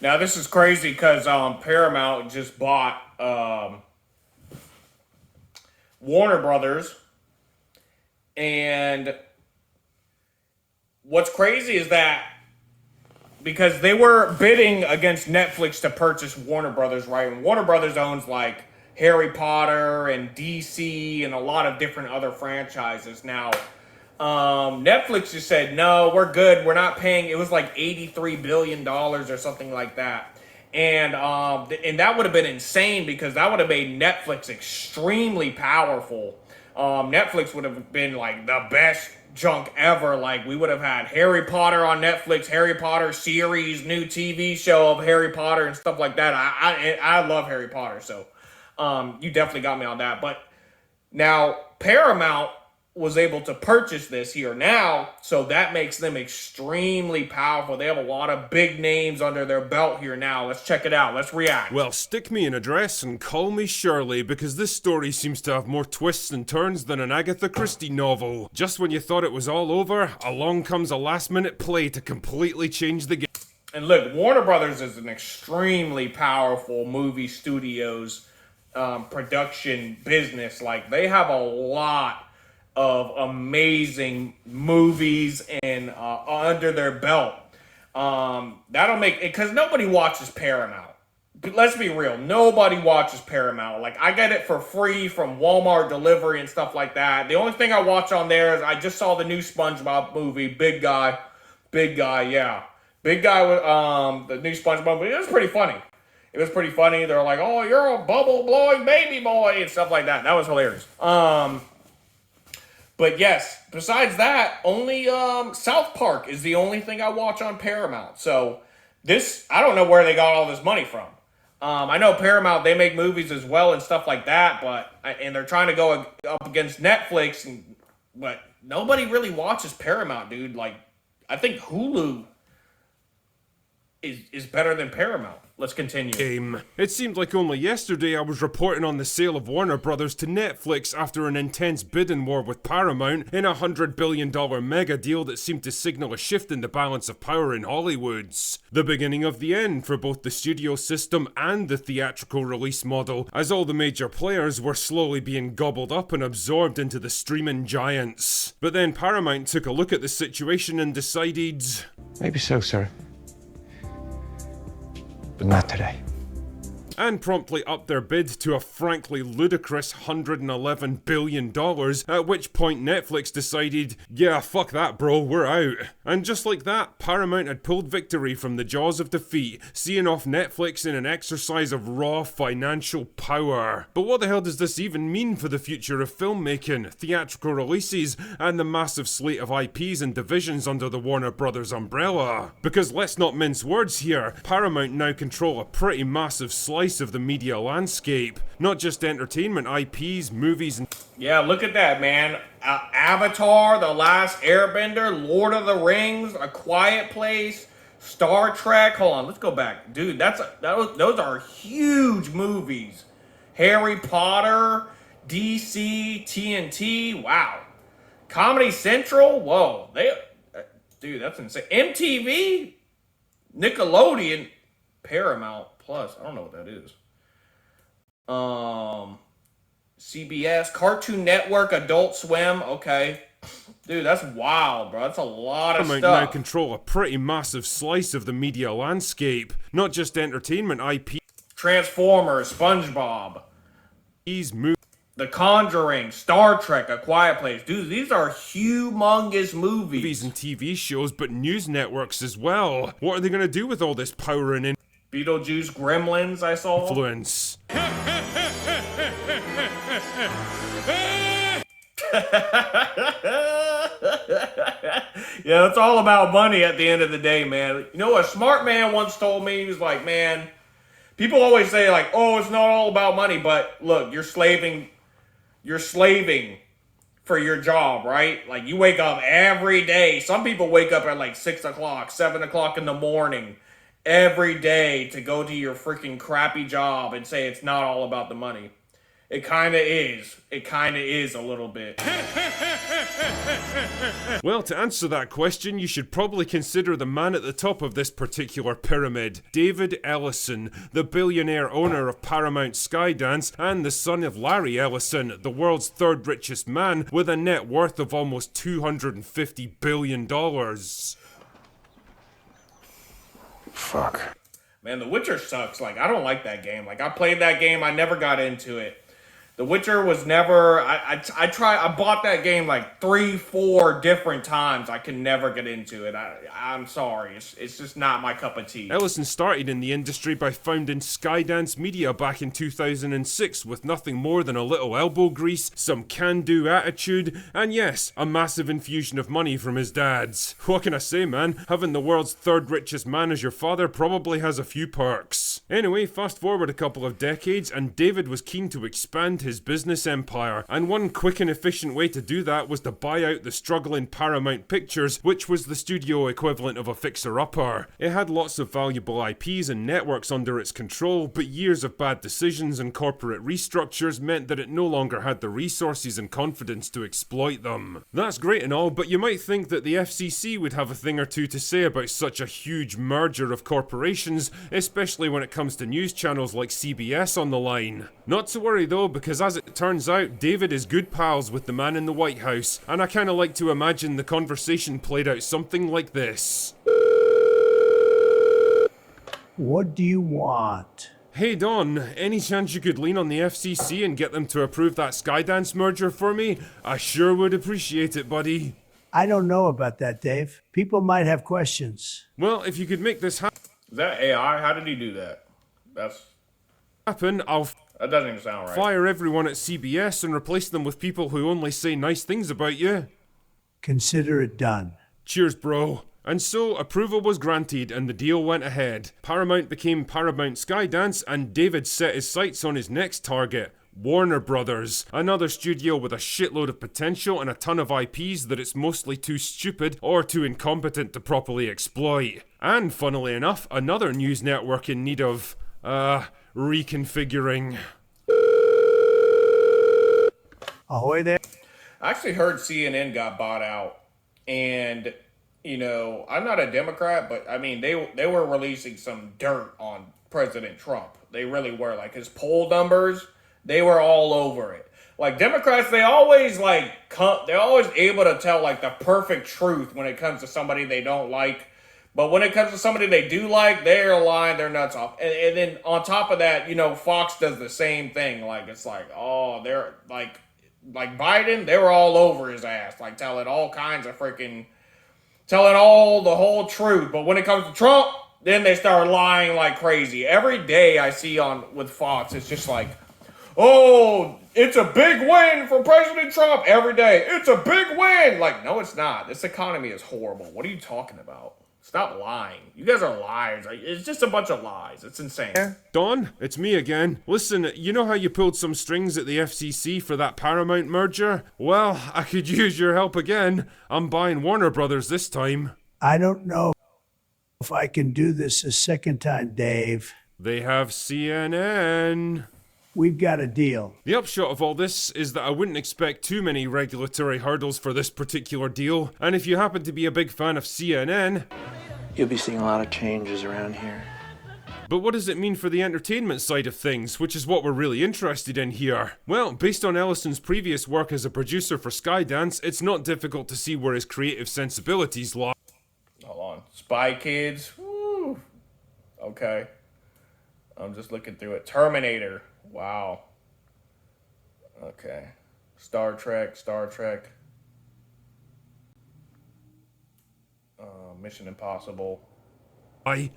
Now this is crazy because Paramount just bought Warner Brothers, and what's crazy is that because they were bidding against Netflix to purchase Warner Brothers, right? And Warner Brothers owns like Harry Potter and DC and a lot of different other franchises. Now, Netflix just said, no, we're good. We're not paying. It was like $83 billion or something like that. And that would have been insane because that would have made Netflix extremely powerful. Netflix would have been like the best junk ever. Like we would have had Harry Potter on Netflix, Harry Potter series, new TV show of Harry Potter and stuff like that. I love Harry Potter, so you definitely got me on that. But now Paramount was able to purchase this here now, so that makes them extremely powerful. They have a lot of big names under their belt here now. Let's check it out. Let's react. Well, stick me in a dress and call me Shirley, because this story seems to have more twists and turns than an Agatha Christie novel. Just when you thought it was all over, along comes a last-minute play to completely change the game. And look, Warner Brothers is an extremely powerful movie studios production business. Like, they have a lot of amazing movies and under their belt. That'll make it, because nobody watches Paramount. But let's be real, nobody watches Paramount. Like, I get it for free from Walmart delivery and stuff like that. The only thing I watch on there is I just saw the new SpongeBob movie, Big Guy, yeah. Big Guy with the new SpongeBob movie. It was pretty funny. They're like, oh, you're a bubble blowing baby boy and stuff like that. That was hilarious. But yes, besides that, only South Park is the only thing I watch on Paramount. So this, I don't know where they got all this money from. I know Paramount, they make movies as well and stuff like that, and they're trying to go up against Netflix, but nobody really watches Paramount, dude. Like, I think Hulu is better than Paramount. Let's continue. It seemed like only yesterday I was reporting on the sale of Warner Brothers to Netflix after an intense bidding war with Paramount in a $100 billion mega deal that seemed to signal a shift in the balance of power in Hollywood's. The beginning of the end for both the studio system and the theatrical release model, as all the major players were slowly being gobbled up and absorbed into the streaming giants. But then Paramount took a look at the situation and decided... Maybe so, sir. But not today. And promptly upped their bid to a frankly ludicrous $111 billion, at which point Netflix decided, yeah, fuck that bro, we're out. And just like that, Paramount had pulled victory from the jaws of defeat, seeing off Netflix in an exercise of raw financial power. But what the hell does this even mean for the future of filmmaking, theatrical releases, and the massive slate of IPs and divisions under the Warner Brothers umbrella? Because let's not mince words here, Paramount now control a pretty massive slice of the media landscape, not just entertainment IPs, movies, and... Yeah, look at that, man. Avatar, The Last Airbender, Lord of the Rings, A Quiet Place, Star Trek. Hold on, let's go back. Dude, those are huge movies. Harry Potter, DC, TNT, wow. Comedy Central, whoa. Dude, that's insane. MTV, Nickelodeon, Paramount Plus. I don't know what that is. CBS, Cartoon Network, Adult Swim. Okay. Dude, that's wild, bro. That's a lot of stuff. Now control a pretty massive slice of the media landscape, not just entertainment IP. Transformers, SpongeBob, The Conjuring, Star Trek, A Quiet Place. Dude, these are humongous movies. Movies and TV shows, but news networks as well. What are they going to do with all this power and Beetlejuice, Gremlins, I saw. influence? Yeah, it's all about money at the end of the day, man. You know, a smart man once told me, he was like, man, people always say like, oh, it's not all about money, but look, you're slaving for your job, right? Like, you wake up every day. Some people wake up at like 6 o'clock, 7 o'clock in the morning every day to go to your freaking crappy job and say it's not all about the money. It kind of is. It kind of is a little bit. Well, to answer that question, you should probably consider the man at the top of this particular pyramid, David Ellison, the billionaire owner of Paramount Skydance and the son of Larry Ellison, the world's third richest man with a net worth of almost $250 billion. Fuck. Man, The Witcher sucks. Like, I don't like that game. Like, I played that game. I never got into it. The Witcher was never... I bought that game like 3-4 different times. I can never get into it. I'm sorry. It's just not my cup of tea. Ellison started in the industry by founding Skydance Media back in 2006 with nothing more than a little elbow grease, some can-do attitude, and yes, a massive infusion of money from his dads. What can I say, man? Having the world's third richest man as your father probably has a few perks. Anyway, fast forward a couple of decades and David was keen to expand his business empire, and one quick and efficient way to do that was to buy out the struggling Paramount Pictures, which was the studio equivalent of a fixer-upper. It had lots of valuable IPs and networks under its control, but years of bad decisions and corporate restructures meant that it no longer had the resources and confidence to exploit them. That's great and all, but you might think that the FCC would have a thing or two to say about such a huge merger of corporations, especially when it comes to news channels like CBS on the line. Not to worry though, because as it turns out, David is good pals with the man in the White House, and I kinda like to imagine the conversation played out something like this. What do you want? Hey Don, any chance you could lean on the FCC and get them to approve that Skydance merger for me? I sure would appreciate it, buddy. I don't know about that, Dave. People might have questions. Well, if you could make this Is that AI? How did he do that? happen, I'll That doesn't even sound right. fire everyone at CBS and replace them with people who only say nice things about you. Consider it done. Cheers, bro. And so, approval was granted and the deal went ahead. Paramount became Paramount Skydance and David set his sights on his next target, Warner Brothers, another studio with a shitload of potential and a ton of IPs that it's mostly too stupid or too incompetent to properly exploit. And funnily enough, another news network in need of, reconfiguring. Ahoy there. I actually heard CNN got bought out, and you know, I'm not a Democrat, but I mean, they were releasing some dirt on President Trump. They really were. Like his poll numbers, they were all over it. Like Democrats, they're always able to tell like the perfect truth when it comes to somebody they don't like. But when it comes to somebody they do like, they're lying their nuts off. And then on top of that, you know, Fox does the same thing. Like, it's like, oh, they're like Biden, they were all over his ass. Like, telling all the whole truth. But when it comes to Trump, then they start lying like crazy. Every day I see with Fox, it's just like, oh, it's a big win for President Trump. Every day, it's a big win. Like, no, it's not. This economy is horrible. What are you talking about? Stop lying. You guys are liars. It's just a bunch of lies. It's insane. Don, it's me again. Listen, you know how you pulled some strings at the FCC for that Paramount merger? Well, I could use your help again. I'm buying Warner Brothers this time. I don't know if I can do this a second time, Dave. They have CNN. We've got a deal. The upshot of all this is that I wouldn't expect too many regulatory hurdles for this particular deal, and if you happen to be a big fan of CNN... You'll be seeing a lot of changes around here. But what does it mean for the entertainment side of things, which is what we're really interested in here? Well, based on Ellison's previous work as a producer for Skydance, it's not difficult to see where his creative sensibilities lie. Hold on. Spy Kids. Woo. Okay. I'm just looking through it. Terminator. Wow. Okay. Star Trek. Mission Impossible.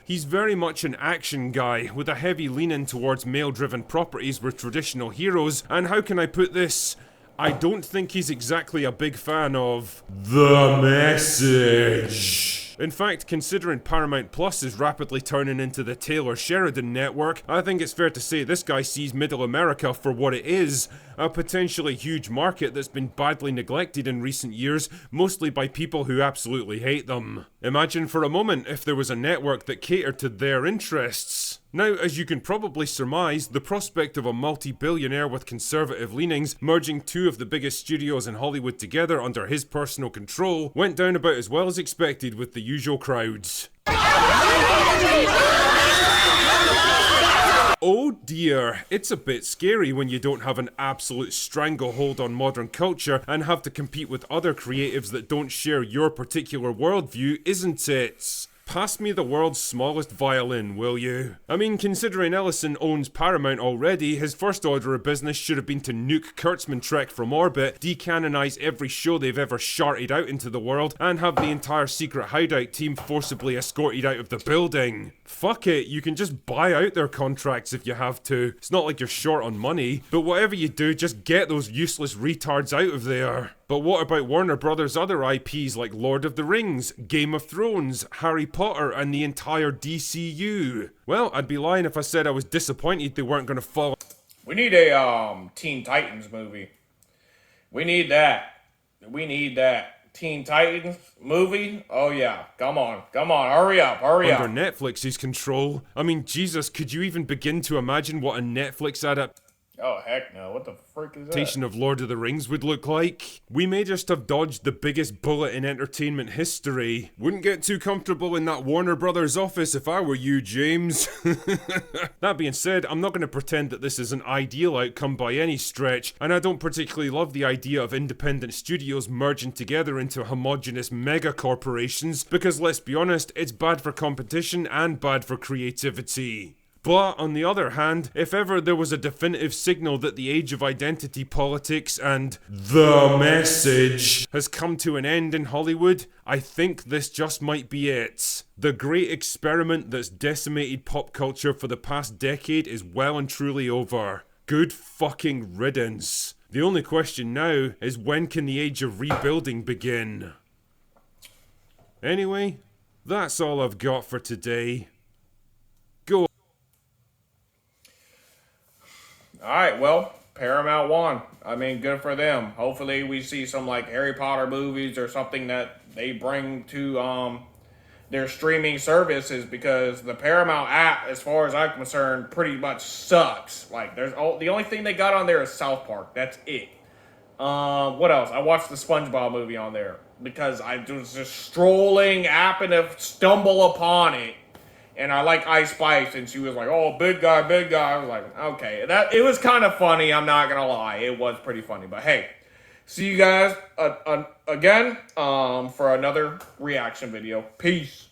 He's very much an action guy, with a heavy lean-in towards male-driven properties with traditional heroes, and how can I put this? I don't think he's exactly a big fan of... The Message. In fact, considering Paramount Plus is rapidly turning into the Taylor Sheridan network, I think it's fair to say this guy sees Middle America for what it is, a potentially huge market that's been badly neglected in recent years, mostly by people who absolutely hate them. Imagine for a moment if there was a network that catered to their interests. Now, as you can probably surmise, the prospect of a multi-billionaire with conservative leanings merging two of the biggest studios in Hollywood together under his personal control went down about as well as expected with the usual crowds. Oh dear, it's a bit scary when you don't have an absolute stranglehold on modern culture and have to compete with other creatives that don't share your particular worldview, isn't it? Pass me the world's smallest violin, will you? I mean, considering Ellison owns Paramount already, his first order of business should have been to nuke Kurtzman Trek from orbit, decanonize every show they've ever sharted out into the world, and have the entire secret hideout team forcibly escorted out of the building. Fuck it, you can just buy out their contracts if you have to. It's not like you're short on money, but whatever you do, just get those useless retards out of there. But what about Warner Brothers' other IPs like Lord of the Rings, Game of Thrones, Harry Potter, and the entire DCU? Well, I'd be lying if I said I was disappointed they weren't going to fall. We need a Teen Titans movie. We need that. We need that. Teen Titans movie? Oh yeah. Come on. Hurry up. Under Netflix's control. I mean, Jesus, could you even begin to imagine what a Netflix adaptation Oh, heck no. What the frick is that? of Lord of the Rings would look like? We may just have dodged the biggest bullet in entertainment history. Wouldn't get too comfortable in that Warner Brothers office if I were you, James. That being said, I'm not going to pretend that this is an ideal outcome by any stretch, and I don't particularly love the idea of independent studios merging together into homogenous mega corporations, because let's be honest, it's bad for competition and bad for creativity. But, on the other hand, if ever there was a definitive signal that the age of identity politics and the message has come to an end in Hollywood, I think this just might be it. The great experiment that's decimated pop culture for the past decade is well and truly over. Good fucking riddance. The only question now is when can the age of rebuilding begin? Anyway, that's all I've got for today. Go. Alright, well, Paramount won. I mean, good for them. Hopefully we see some like Harry Potter movies or something that they bring to their streaming services, because the Paramount app, as far as I'm concerned, pretty much sucks. Like, the only thing they got on there is South Park. That's it. What else? I watched the SpongeBob movie on there because I was just strolling, happened to stumble upon it. And I like Ice Spice, and she was like, "Oh, big guy." I was like, okay. It was kind of funny, I'm not gonna lie. It was pretty funny. But hey, see you guys again for another reaction video. Peace.